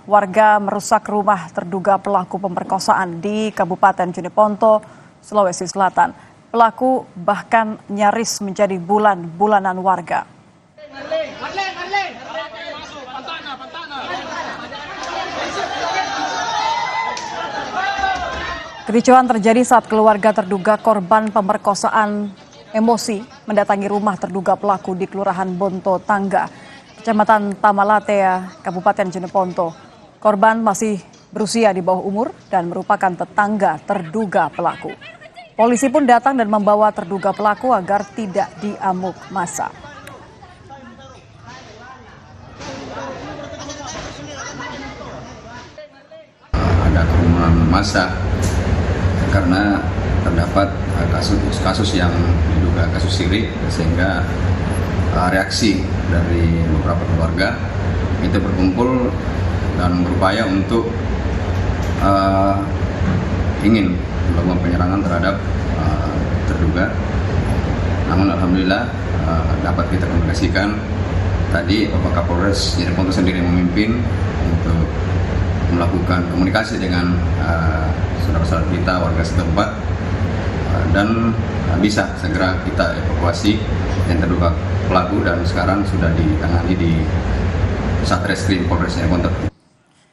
warga merusak rumah terduga pelaku pemerkosaan di Kabupaten Jeneponto, Sulawesi Selatan. Pelaku bahkan nyaris menjadi bulan-bulanan warga. Kericuhan terjadi saat keluarga terduga korban pemerkosaan emosi mendatangi rumah terduga pelaku di Kelurahan Bonto Tangga, Kecamatan Tamalatea, Kabupaten Jeneponto. Korban masih berusia di bawah umur dan merupakan tetangga terduga pelaku. Polisi pun datang dan membawa terduga pelaku agar tidak diamuk massa. Ada kerumunan massa karena terdapat kasus yang diduga kasus sirik, sehingga reaksi dari beberapa keluarga itu berkumpul dan berupaya untuk ingin melakukan penyerangan terhadap terduga. Namun alhamdulillah dapat kita komunikasikan. Tadi Bapak Kapolres Jeneponto sendiri memimpin untuk melakukan komunikasi dengan saudara-saudara kita warga setempat dan bisa segera kita evakuasi yang terduga pelaku, dan sekarang sudah ditangani di Satreskrim Polres Jeneponto.